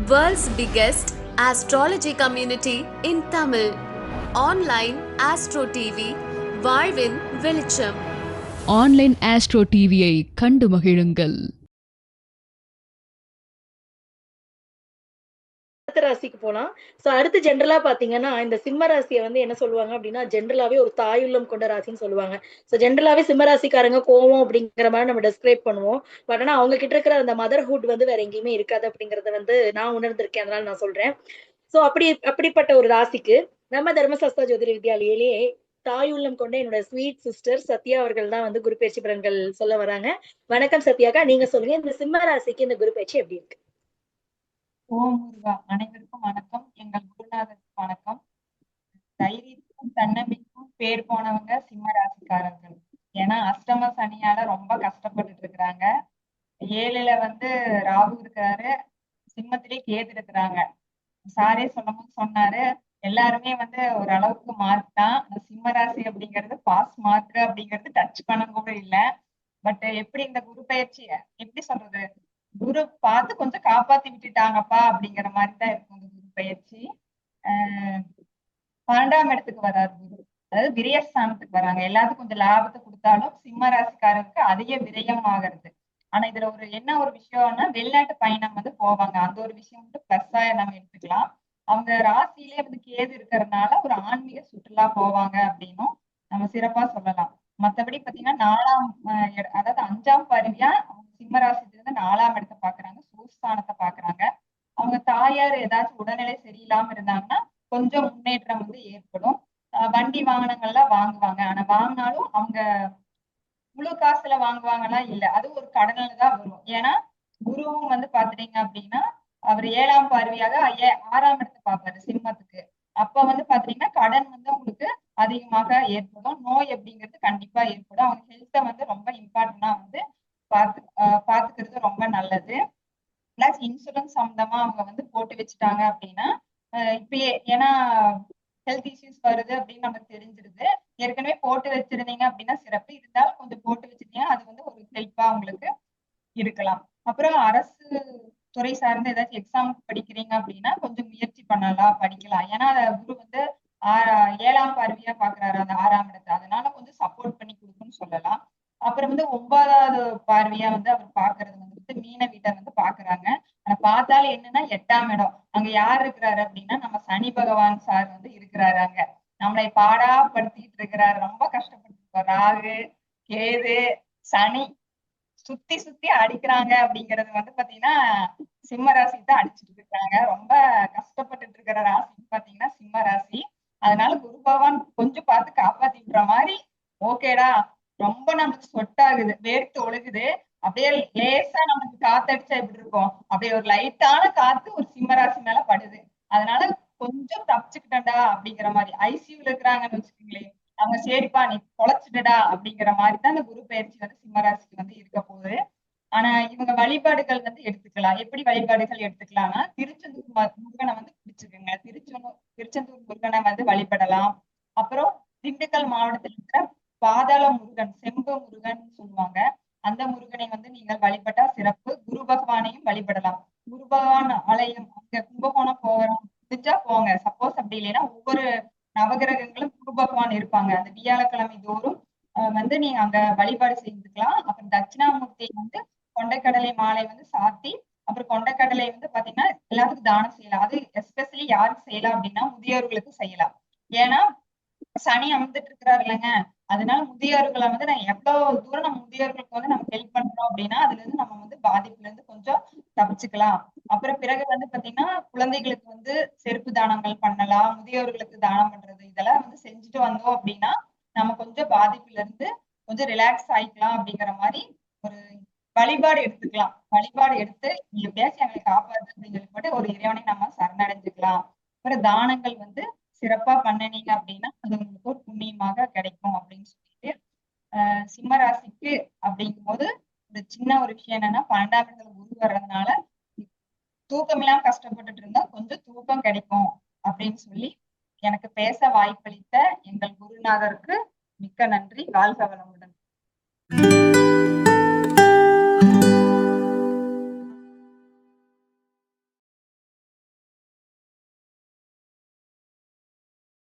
World's biggest astrology community in Tamil. Online Astro TV, வாழ்வின் வெளிச்சம். Online astro டிவியை கண்டு மகிழுங்கள். ராசிக்கு போலாம். சோ அடுத்து ஜென்ரலா பாத்தீங்கன்னா இந்த சிம்ம ராசியை வந்து என்ன சொல்லுவாங்க அப்படின்னா ஜென்ரலாவே ஒரு தாயுள்ளம் கொண்ட ராசின்னு சொல்லுவாங்க. சோ ஜென்ரலாவே சிம்ம ராசிக்காரங்க கோவம் அப்படிங்கிற மாதிரி நம்ம டெஸ்கிரைப் பண்ணுவோம். பட் ஆனா அவங்க கிட்ட இருக்கிற அந்த மதர்ஹுட் வந்து வேற எங்கேயுமே இருக்காது அப்படிங்கறத வந்து நான் உணர்ந்திருக்கேன். அதனால நான் சொல்றேன். சோ அப்படிப்பட்ட ஒரு ராசிக்கு நம்ம தர்மசாஸ்திரா ஜோதிட வித்யாலயிலேயே தாயுள்ளம் கொண்ட என்னோட ஸ்வீட் சிஸ்டர் சத்யா அவர்கள் தான் வந்து குரு பயிற்சி பலன்கள் சொல்ல வராங்க. வணக்கம் சத்யாக்கா, நீங்க சொல்லுங்க இந்த சிம்ம ராசிக்கு இந்த குரு பயிற்சி எப்படி இருக்கு? ஓம் முருகா. அனைவருக்கும் வணக்கம். எங்கள் குருநாதருக்கு வணக்கம். தைரியத்துக்கும் தன்னம்பிக்கும் பேர் போனவங்க சிம்ம ராசிக்காரர்கள். ஏன்னா அஷ்டம சனியால ரொம்ப கஷ்டப்பட்டுட்டு இருக்கிறாங்க. 7ல வந்து ராகு இருக்கிறாரு, சிம்மத்திலே கேது இருக்கிறாங்க. சாரே சொன்னாரு, எல்லாருமே வந்து ஒரு அளவுக்கு மார்க் தான். சிம்ம ராசி அப்படிங்கிறது பாஸ் மார்க் அப்படிங்கிறது டச் பண்ண கூட இல்லை. பட் எப்படி இந்த குரு பயிற்சி எப்படி சொல்றது, குரு பார்த்து கொஞ்சம் காப்பாத்தி விட்டுட்டாங்கப்பா அப்படிங்கிற மாதிரிதான் இருக்கும் இந்த குரு பயிற்சி. 12ஆம் இடத்துக்கு வராது குரு, அதாவது விரயஸ்தானத்துக்கு வராங்க. எல்லாத்துக்கும் கொஞ்சம் லாபத்தை கொடுத்தாலும் சிம்ம ராசிக்காரருக்கு அதிக விரயம் ஆகிறது. ஆனா இதுல ஒரு விஷயம்னா வெளிநாட்டு பயணம் வந்து போவாங்க. அந்த ஒரு விஷயம் மட்டும் பிளஸ்ஸா நம்ம எடுத்துக்கலாம். அவங்க ராசியிலே வந்து கேது இருக்கிறதுனால ஒரு ஆன்மீக சுற்றுலா போவாங்க அப்படின்னும் நம்ம சிறப்பா சொல்லலாம். மத்தபடி பாத்தீங்கன்னா 4ஆம் அதாவது 5ஆம் பார்வையா சிம்ம ராசியில இருந்து 4ஆம் இடத்தை பாக்குறாங்க, சுகஸ்தானத்தை பாக்குறாங்க. அவங்க தாயார் ஏதாச்சும் உடல்நிலை சரியில்லாம இருந்தாங்கன்னா கொஞ்சம் முன்னேற்றம் வந்து ஏற்படும். வண்டி வாகனங்கள்லாம் வாங்குவாங்க. ஆனா வாங்கினாலும் அவங்க முழு காசுல வாங்குவாங்கன்னா இல்ல, அது ஒரு கடனில தான் வரும். ஏன்னா குருவும் வந்து பாத்துட்டீங்க அப்படின்னா அவர் 7ஆம் பார்வையாக 6ஆம் இடத்தை பார்ப்பாரு சிம்மத்துக்கு. அப்ப வந்து பாத்தீங்கன்னா கடன் வந்து உங்களுக்கு அதிகமாக ஏற்படும். நோய் அப்படிங்கிறது கண்டிப்பா ஏற்படும். அவங்க ஹெல்த்தை வந்து ரொம்ப இம்பார்ட்டன்டா வந்து பாத்துக்கிறது ரொம்ப நல்லது. பிளஸ் இன்சூரன்ஸ் சம்பந்தமா அவங்க வந்து போட்டு வச்சுட்டாங்க அப்படின்னா இப்பயே, ஏன்னா ஹெல்த் இஷ்யூஸ் வருது அப்படின்னு நமக்கு தெரிஞ்சிருது. ஏற்கனவே போட்டு வச்சிருந்தீங்க அப்படின்னா சிறப்பு. இருந்தாலும் கொஞ்சம் போட்டு வச்சிருந்தீங்கன்னா அது வந்து ஒரு ஹெல்ப்பா உங்களுக்கு இருக்கலாம். அப்புறம் அரசு துறை சார்ந்த ஏதாச்சும் எக்ஸாம் படிக்கிறீங்க அப்படின்னா கொஞ்சம் முயற்சி பண்ணலாம், படிக்கலாம். ஏன்னா குரு வந்து 7ஆம் பார்வையா பாக்குறாரு அந்த 6ஆம் இடத்தை. அதனால கொஞ்சம் சப்போர்ட் பண்ணி கொடுக்குன்னு சொல்லலாம். அப்புறம் வந்து 9வது பார்வையா வந்து அவர் பாக்குறது வந்து மீன வீட்டை வந்து பாக்குறாங்க. ஆனா பார்த்தாலும் என்னன்னா 8ஆம் இடம். அங்க யார் இருக்கிறாரு அப்படின்னா நம்ம சனி பகவான் சார் வந்து இருக்கிறாரு அங்க. நம்மளை பாடா படுத்திட்டு இருக்கிறாரு. ரொம்ப கஷ்டப்பட்டு ராகு கேது சனி சுத்தி சுத்தி அடிக்கிறாங்க அப்படிங்கறது வந்து பாத்தீங்கன்னா சிம்ம ராசி தான் அடிச்சுட்டு இருக்காங்க. ரொம்ப கஷ்டப்பட்டுட்டு இருக்கிற ராசி பாத்தீங்கன்னா சிம்ம ராசி. அதனால குரு பகவான் கொஞ்சம் பார்த்து காப்பாத்தி விடுற மாதிரி ஓகேடா. ரொம்ப நமக்கு சொட் ஆகுது, வேர்த்து ஒழுகுது. அப்படியே லேசா நமக்கு காத்தடிச்சா எப்படி இருக்கும், அப்படியே ஒரு லைட்டான காத்து ஒரு சிம்ம ராசி மேல படுது. அதனால கொஞ்சம் தப்பிச்சுக்கிட்டா அப்படிங்கிற மாதிரி. ஐசியூல இருக்கிறாங்கன்னு வச்சுக்கோங்களேன், அவங்க சரிப்பா நீ தொலைச்சிட்டடா அப்படிங்கிற மாதிரி தான் இந்த குரு பயிற்சி வந்து சிம்மராசிக்கு வந்து இருக்க போகுது. ஆனா இவங்க வழிபாடுகள் வந்து எடுத்துக்கலாம். எப்படி வழிபாடுகள் எடுத்துக்கலாம்னா திருச்செந்தூர் முருகனை வந்து பிடிச்சுக்குங்க. திருச்செந்தூர் முருகனை வந்து வழிபடலாம். அப்புறம் திண்டுக்கல் மாவட்டத்தில் இருக்கிற பாதாள முருகன், செம்பு முருகன் சொல்லுவாங்க, அந்த முருகனை வந்து நீங்கள் வழிபட்டா சிறப்பு. குரு பகவானையும் வழிபடலாம். குரு பகவான் ஆலயம் அங்க கும்பகோணம் போகிறோம் முடிஞ்சா போங்க. சப்போஸ் அப்படி இல்லைன்னா ஒவ்வொரு நவகிரகங்களும் குரு பகவான் இருப்பாங்க. அந்த வியாழக்கிழமை தோறும் வந்து நீங்க அங்க வழிபாடு செஞ்சுக்கலாம். அப்புறம் தட்சிணாமூர்த்தியை வந்து கொண்டைக்கடலை மாலை வந்து சாத்தி, அப்புறம் கொண்டைக்கடலை வந்து பாத்தீங்கன்னா எல்லாத்துக்கும் தானம் செய்யலாம். அது எஸ்பெஷலி யாருக்கு செய்யலாம் அப்படின்னா முதியோர்களுக்கு செய்யலாம். ஏன்னா சனி அமர்ந்துட்டு இருக்கிறாரு இல்லைங்க, அதனால முதியோர்களை வந்து நான் எவ்வளவு தூரம் நம்ம முதியோர்களுக்கு வந்து நம்ம ஹெல்ப் பண்றோம் அப்படின்னா அதுல இருந்து நம்ம வந்து பாதிப்புல இருந்து கொஞ்சம் தப்பிச்சுக்கலாம். அப்புறம் பிறகு வந்து பாத்தீங்கன்னா குழந்தைகளுக்கு வந்து செருப்பு தானங்கள் பண்ணலாம், முதியோர்களுக்கு தானம் பண்றது இதெல்லாம் வந்து செஞ்சுட்டு வந்தோம் அப்படின்னா நம்ம கொஞ்சம் பாதிப்புல இருந்து கொஞ்சம் ரிலாக்ஸ் ஆயிக்கலாம். அப்படிங்கிற மாதிரி ஒரு வழிபாடு எடுத்துக்கலாம். வழிபாடு எடுத்து எப்படியாச்சும் எங்களை காப்பாற்று அப்படின்னு சொல்லிட்டு ஒரு இறைவனை நம்ம சரணடைஞ்சுக்கலாம். அப்புறம் தானங்கள் வந்து சிறப்பா பண்ணினீங்க அப்படின்னா அது உங்களுக்கு ஒரு புண்ணியமாக கிடைக்கும் அப்படின்னு சொல்லிட்டு சிம்ம ராசிக்கு அப்படிங்கும் போது ஒரு சின்ன ஒரு விஷயம் என்னன்னா 12ஆம் இடத்துல குரு வர்றதுனால தூக்கம் இல்லாம கஷ்டப்பட்டுட்டு இருந்தா கொஞ்சம் தூக்கம் கிடைக்கும் அப்படின்னு சொல்லி எனக்கு பேச வாய்ப்பளித்த எங்கள் குருநாதருக்கு மிக்க நன்றி. வாழ்க வளமுடன்.